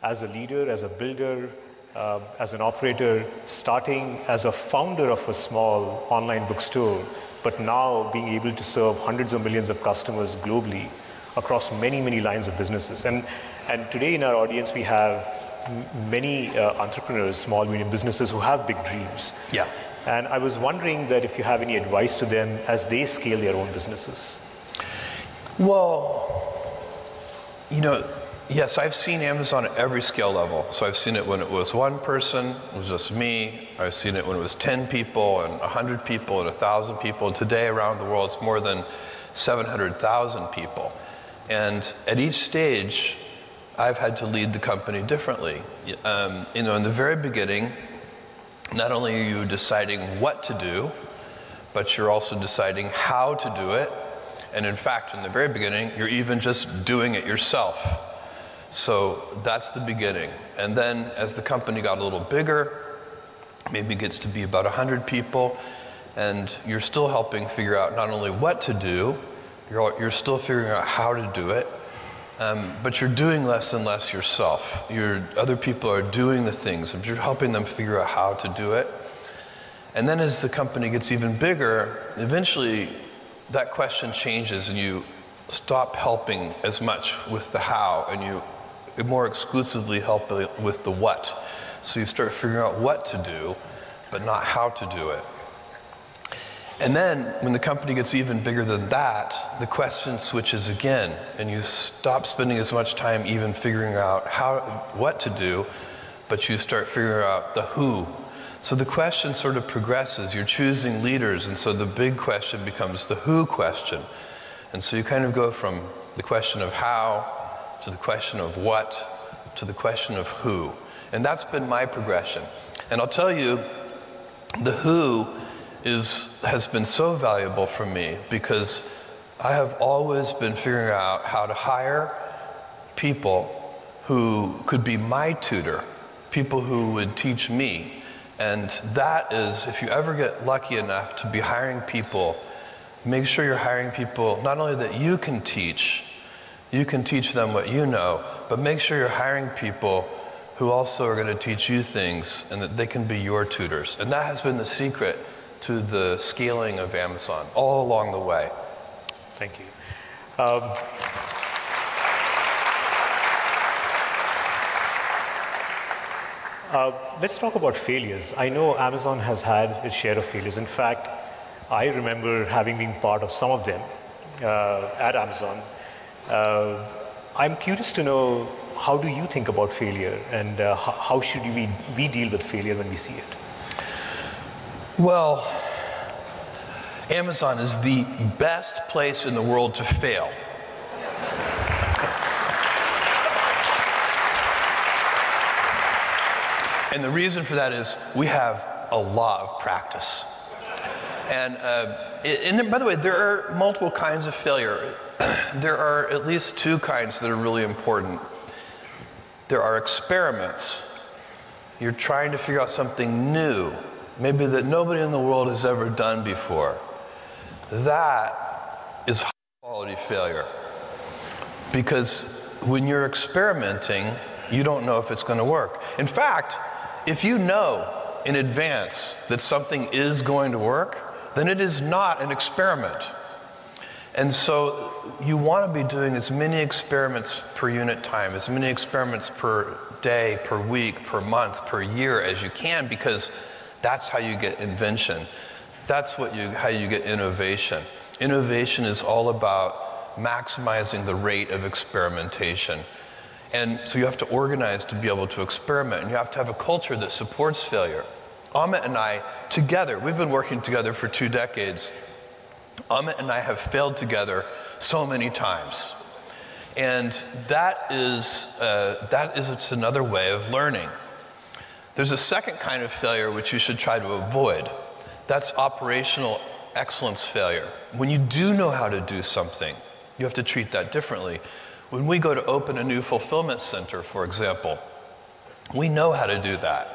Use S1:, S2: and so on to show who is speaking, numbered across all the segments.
S1: as a leader, as a builder, as an operator, starting as a founder of a small online bookstore, but now being able to serve hundreds of millions of customers globally across many, many lines of businesses. And today in our audience, we have many entrepreneurs, small, medium businesses who have big dreams.
S2: Yeah.
S1: And I was wondering that if you have any advice to them as they scale their own businesses.
S2: Well, you know, yes, I've seen Amazon at every scale level. So I've seen it when it was one person, it was just me. I've seen it when it was 10 people and 100 people and 1,000 people. And today around the world, it's more than 700,000 people. And at each stage, I've had to lead the company differently. You know, in the very beginning, not only are you deciding what to do, but you're also deciding how to do it. And in fact, in the very beginning, you're even just doing it yourself. So that's the beginning. And then as the company got a little bigger, maybe it gets to be about 100 people, and you're still helping figure out not only what to do, you're still figuring out how to do it, but you're doing less and less yourself. Other people are doing the things, and you're helping them figure out how to do it. And then as the company gets even bigger, eventually that question changes and you stop helping as much with the how, and you more exclusively help with the what. So you start figuring out what to do, but not how to do it. And then when the company gets even bigger than that, the question switches again, and you stop spending as much time even figuring out what to do, but you start figuring out the who. So the question sort of progresses. You're choosing leaders, and so the big question becomes the who question. And so you kind of go from the question of how to the question of what to the question of who. And that's been my progression. And I'll tell you, the who has been so valuable for me, because I have always been figuring out how to hire people who could be my tutor, people who would teach me. And that is, if you ever get lucky enough to be hiring people, make sure you're hiring people not only that you can teach them what you know, but make sure you're hiring people who also are going to teach you things and that they can be your tutors. And that has been the secret to the scaling of Amazon all along the way.
S1: Thank you. Let's talk about failures. I know Amazon has had its share of failures. In fact, I remember having been part of some of them at Amazon. I'm curious to know, how do you think about failure, and how should we deal with failure when we see it?
S2: Well, Amazon is the best place in the world to fail. And the reason for that is we have a lot of practice. And by the way, there are multiple kinds of failure. There are at least two kinds that are really important. There are experiments. You're trying to figure out something new, maybe that nobody in the world has ever done before. That is high-quality failure. Because when you're experimenting, you don't know if it's going to work. In fact, if you know in advance that something is going to work, then it is not an experiment. And so you want to be doing as many experiments per unit time, as many experiments per day, per week, per month, per year as you can, because that's how you get invention. That's how you get innovation. Innovation is all about maximizing the rate of experimentation. And so you have to organize to be able to experiment, and you have to have a culture that supports failure. Amit and I, together, we've been working together for 2 decades. Amit and I have failed together so many times. And that is it's another way of learning. There's a second kind of failure which you should try to avoid. That's operational excellence failure. When you do know how to do something, you have to treat that differently. When we go to open a new fulfillment center, for example, we know how to do that.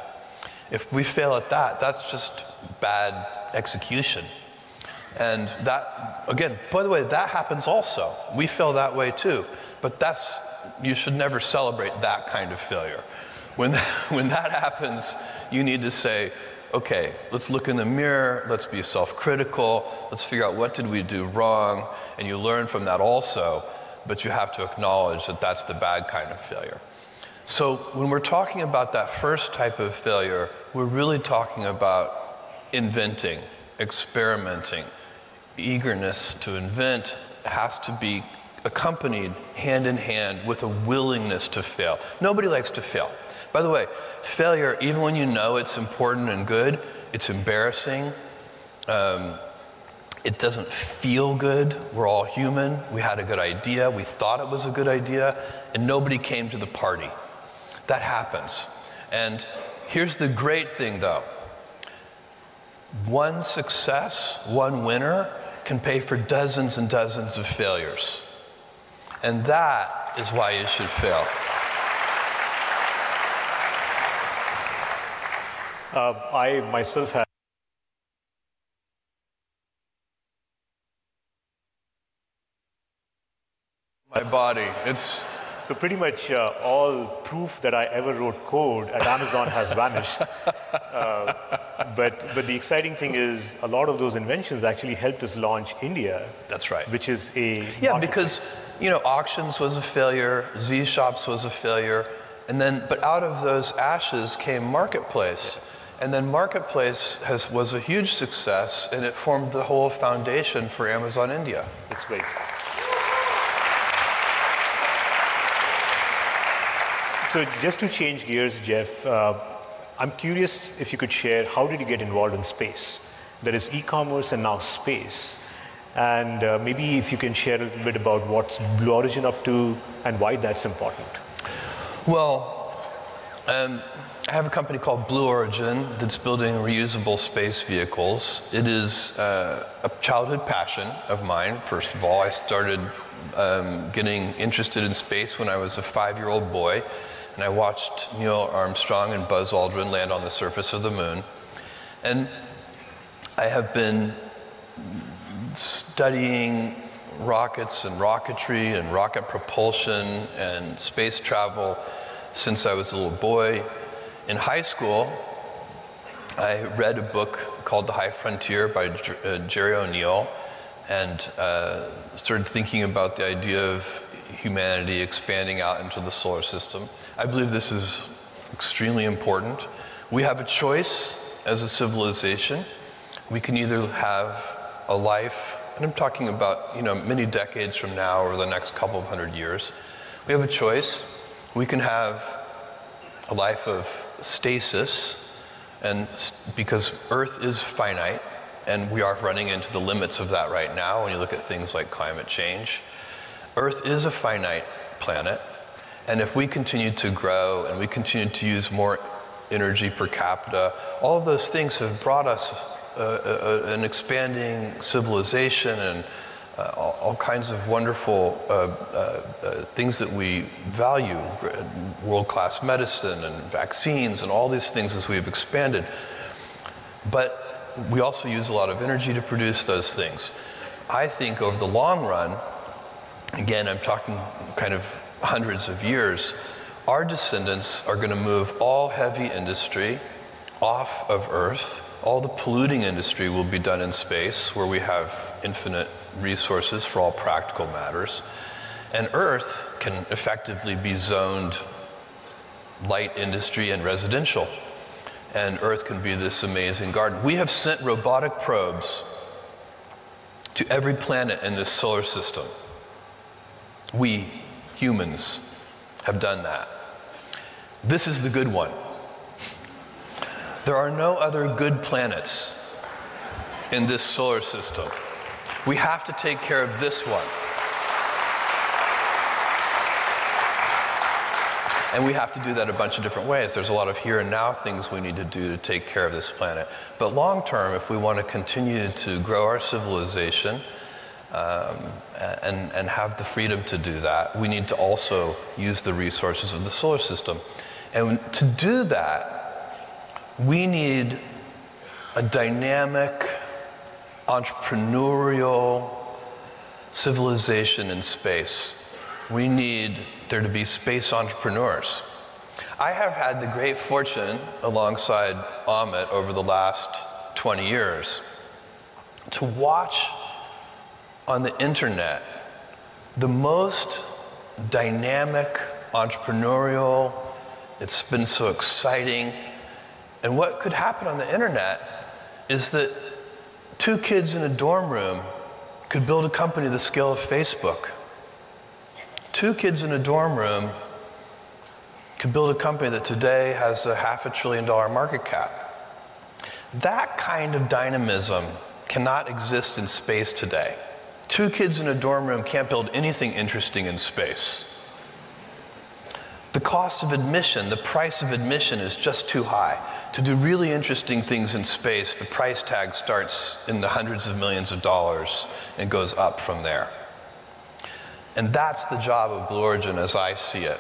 S2: If we fail at that, that's just bad execution. And that, again, by the way, that happens also. We fail that way too. But that's you should never celebrate that kind of failure. When that happens, you need to say, okay, let's look in the mirror, let's be self-critical, let's figure out what did we do wrong, and you learn from that also, but you have to acknowledge that that's the bad kind of failure. So when we're talking about that first type of failure, we're really talking about inventing, experimenting. Eagerness to invent has to be accompanied hand in hand with a willingness to fail. Nobody likes to fail. By the way, failure, even when you know it's important and good, it's embarrassing. It doesn't feel good. We're all human. We had a good idea. We thought it was a good idea, and nobody came to the party. That happens. And here's the great thing, though. One success, one winner, can pay for dozens and dozens of failures. And that is why you should fail.
S1: I myself have
S2: my body. It's
S1: so pretty much all proof that I ever wrote code at Amazon has vanished. But the exciting thing is a lot of those inventions actually helped us launch India.
S2: That's right.
S1: Which is a
S2: yeah, because auctions was a failure, Z-Shops was a failure, but out of those ashes came Marketplace. And then Marketplace was a huge success, and it formed the whole foundation for Amazon India.
S1: It's great. So just to change gears, Jeff, I'm curious if you could share, how did you get involved in space? There is e-commerce and now space. And maybe if you can share a little bit about what's Blue Origin up to and why that's important.
S2: Well, I have a company called Blue Origin that's building reusable space vehicles. It is a childhood passion of mine, first of all. I started getting interested in space when I was a 5-year-old boy, and I watched Neil Armstrong and Buzz Aldrin land on the surface of the moon. And I have been studying rockets and rocketry and rocket propulsion and space travel since I was a little boy. In high school, I read a book called The High Frontier by Jerry O'Neill, and started thinking about the idea of humanity expanding out into the solar system. I believe this is extremely important. We have a choice as a civilization. We can either have a life, and I'm talking about many decades from now or the next couple of 100 years. We have a choice. We can have a life of stasis, and because Earth is finite, and we are running into the limits of that right now when you look at things like climate change. Earth is a finite planet, and if we continue to grow and we continue to use more energy per capita, all of those things have brought us an expanding civilization and all kinds of wonderful things that we value, world-class medicine and vaccines and all these things as we've expanded. But we also use a lot of energy to produce those things. I think over the long run, again, I'm talking kind of hundreds of years, our descendants are going to move all heavy industry off of Earth. All the polluting industry will be done in space, where we have infinite resources for all practical matters. And Earth can effectively be zoned light industry and residential. And Earth can be this amazing garden. We have sent robotic probes to every planet in this solar system. We, humans, have done that. This is the good one. There are no other good planets in this solar system. We have to take care of this one. And we have to do that a bunch of different ways. There's a lot of here and now things we need to do to take care of this planet. But long term, if we want to continue to grow our civilization and have the freedom to do that, we need to also use the resources of the solar system. And to do that, we need a dynamic, entrepreneurial civilization in space. We need there to be space entrepreneurs. I have had the great fortune, alongside Amit over the last 20 years, to watch on the internet the most dynamic, entrepreneurial, it's been so exciting. And what could happen on the internet is that 2 kids in a dorm room could build a company the scale of Facebook. 2 kids in a dorm room could build a company that today has a $500 billion market cap. That kind of dynamism cannot exist in space today. 2 kids in a dorm room can't build anything interesting in space. The cost of admission, the price of admission is just too high. To do really interesting things in space, the price tag starts in the hundreds of millions of dollars and goes up from there. And that's the job of Blue Origin as I see it.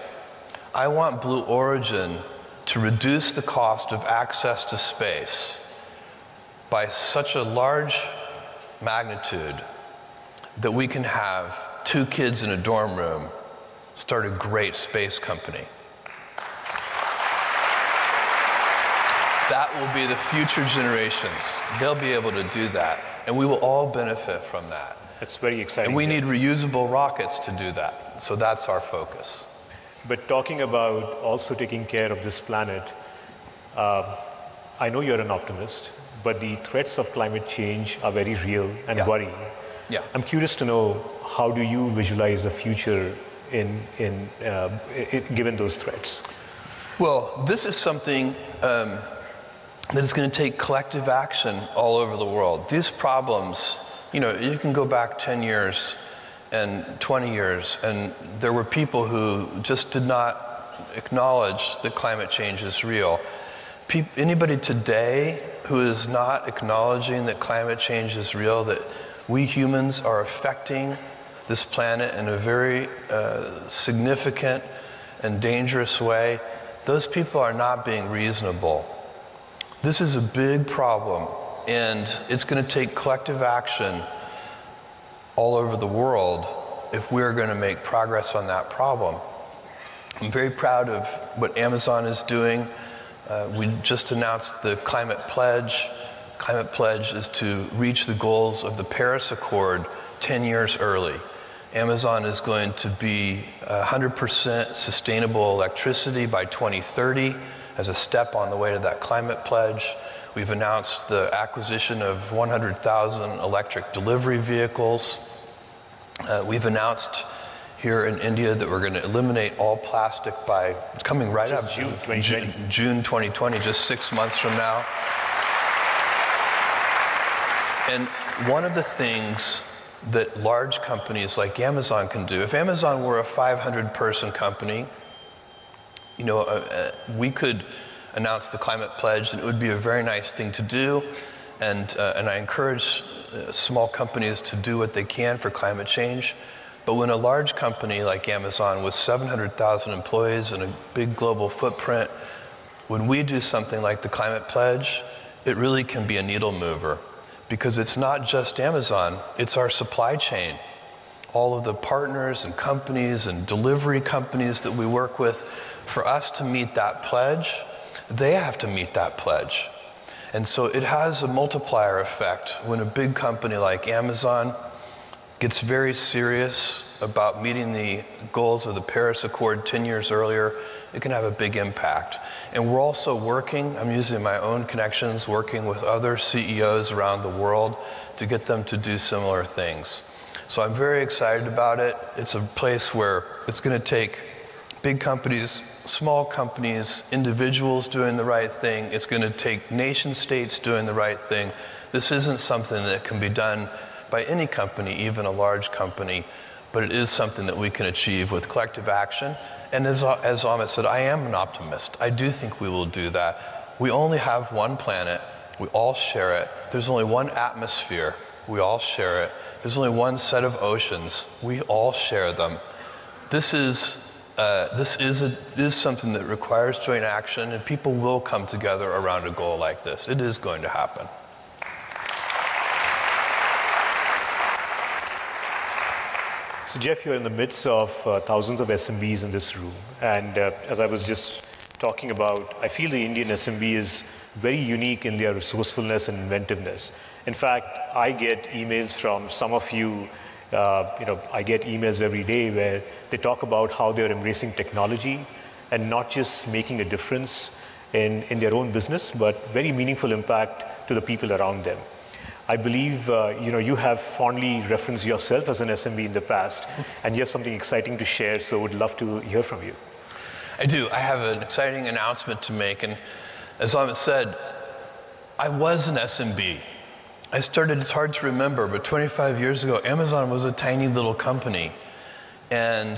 S2: I want Blue Origin to reduce the cost of access to space by such a large magnitude that we can have 2 kids in a dorm room start a great space company. That will be the future generations. They'll be able to do that, and we will all benefit from that.
S1: That's very exciting.
S2: And we need reusable rockets to do that, so that's our focus.
S1: But talking about also taking care of this planet, I know you're an optimist, but the threats of climate change are very real and worrying.
S2: Yeah.
S1: I'm curious to know, how do you visualize the future given those threats?
S2: Well, this is something that is going to take collective action all over the world. These problems, you can go back 10 years and 20 years, and there were people who just did not acknowledge that climate change is real. Anybody today who is not acknowledging that climate change is real, that we humans are affecting this planet in a very significant and dangerous way, those people are not being reasonable. This is a big problem, and it's going to take collective action all over the world if we're going to make progress on that problem. I'm very proud of what Amazon is doing. We just announced the Climate Pledge. Climate Pledge is to reach the goals of the Paris Accord 10 years early. Amazon is going to be 100% sustainable electricity by 2030 as a step on the way to that climate pledge. We've announced the acquisition of 100,000 electric delivery vehicles. We've announced here in India that we're going to eliminate all plastic by coming right up
S1: June 2020.
S2: June 2020, just 6 months from now. And one of the things that large companies like Amazon can do, if Amazon were a 500-person company, we could announce the climate pledge, and it would be a very nice thing to do. And I encourage small companies to do what they can for climate change. But when a large company like Amazon with 700,000 employees and a big global footprint, when we do something like the climate pledge, it really can be a needle mover. Because it's not just Amazon, it's our supply chain. All of the partners and companies and delivery companies that we work with, for us to meet that pledge, they have to meet that pledge. And so it has a multiplier effect when a big company like Amazon gets very serious about meeting the goals of the Paris Accord 10 years earlier, it can have a big impact. And we're also working, I'm using my own connections, working with other CEOs around the world to get them to do similar things. So I'm very excited about it. It's a place where it's going to take big companies, small companies, individuals doing the right thing. It's going to take nation states doing the right thing. This isn't something that can be done by any company, even a large company, but it is something that we can achieve with collective action. And as Amit said, I am an optimist. I do think we will do that. We only have one planet. We all share it. There's only one atmosphere. We all share it. There's only one set of oceans. We all share them. This is something that requires joint action, and people will come together around a goal like this. It is going to happen.
S1: So Jeff, you're in the midst of thousands of SMBs in this room. And as I was just talking about, I feel the Indian SMB is very unique in their resourcefulness and inventiveness. In fact, I get emails from some of you, I get emails every day where they talk about how they're embracing technology and not just making a difference in their own business, but very meaningful impact to the people around them. I believe you have fondly referenced yourself as an SMB in the past, and you have something exciting to share, so would love to hear from you.
S2: I do. I have an exciting announcement to make, and as Amit said, I was an SMB. I started, it's hard to remember, but 25 years ago, Amazon was a tiny little company. And,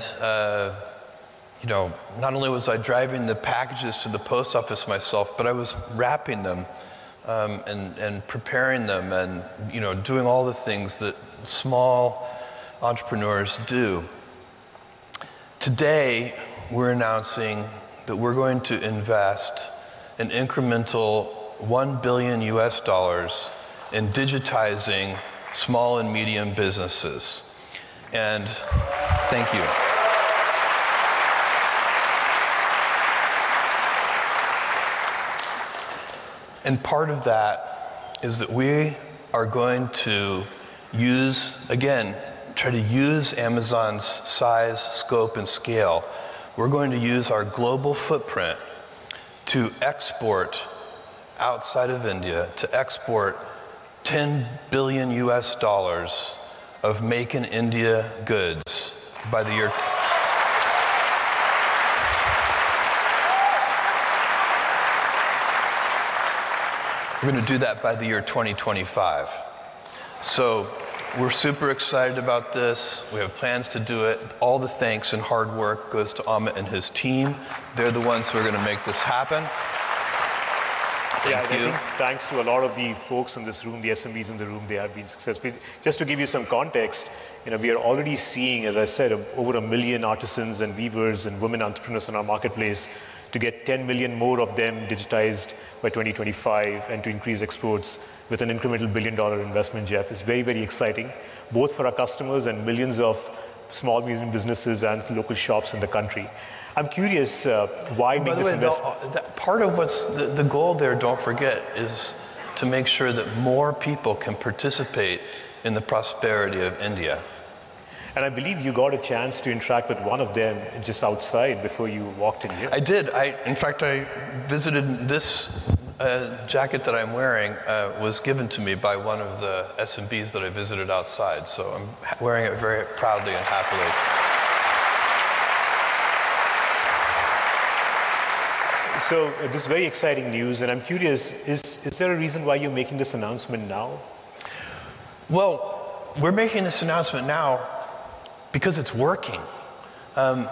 S2: not only was I driving the packages to the post office myself, but I was wrapping them and preparing them and, doing all the things that small entrepreneurs do. Today, we're announcing that we're going to invest an incremental $1 billion in digitizing small and medium businesses. And thank you. And part of that is that we are going to try to use Amazon's size, scope, and scale. We're going to use our global footprint to export outside of India, to export $10 billion of Make in India goods by the year. We're going to do that by the year 2025. So we're super excited about this. We have plans to do it. All the thanks and hard work goes to Amit and his team. They're the ones who are going to make this happen. Thank you.
S1: I think thanks to a lot of the folks in this room, the SMBs in the room, they have been successful. Just to give you some context, we are already seeing, as I said, over 1 million artisans and weavers and women entrepreneurs in our marketplace, to get 10 million more of them digitized by 2025 and to increase exports with an incremental $1 billion investment, Jeff. Is very, very exciting, both for our customers and millions of small, medium businesses and local shops in the country. I'm curious why make this investment?
S2: Part of what's the goal there, don't forget, is to make sure that more people can participate in the prosperity of India.
S1: And I believe you got a chance to interact with one of them just outside before you walked in here.
S2: I did. In fact, I visited this jacket that I'm wearing was given to me by one of the SMBs that I visited outside. So I'm wearing it very proudly and happily.
S1: So this is very exciting news, and I'm curious, is there a reason why you're making this announcement now?
S2: Well, we're making this announcement now because it's working.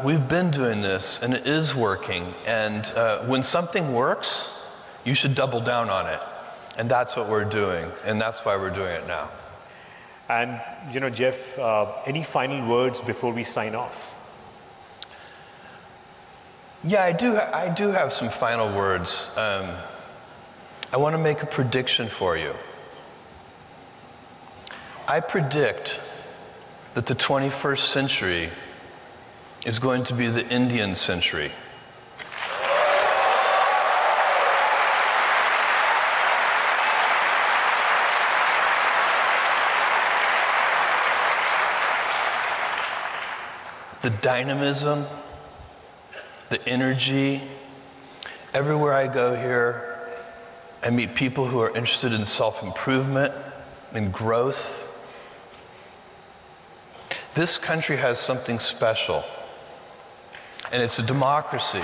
S2: We've been doing this, and it is working. And when something works, you should double down on it. And that's what we're doing, and that's why we're doing it now.
S1: And, Jeff, any final words before we sign off?
S2: Yeah, I do have some final words. I want to make a prediction for you. I predict that the 21st century is going to be the Indian century. The dynamism, the energy, everywhere I go here, I meet people who are interested in self-improvement and growth. This country has something special, and it's a democracy.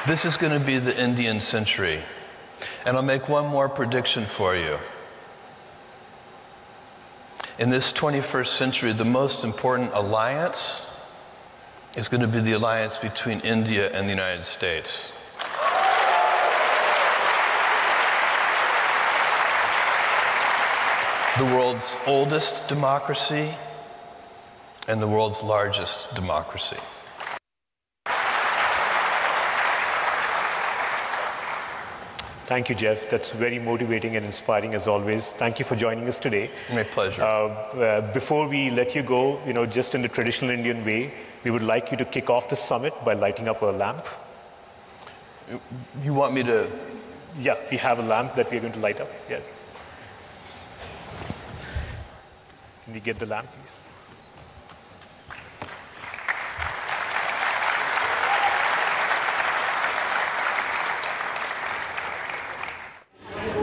S2: This is going to be the Indian century. And I'll make one more prediction for you. In this 21st century, the most important alliance is going to be the alliance between India and the United States. The world's oldest democracy and the world's largest democracy.
S1: Thank you, Jeff. That's very motivating and inspiring as always. Thank you for joining us today.
S2: My pleasure.
S1: Before we let you go, just in the traditional Indian way, we would like you to kick off the summit by lighting up a lamp.
S2: You want me to?
S1: Yeah, we have a lamp that we're going to light up. Yeah. Can we get the lamp, please?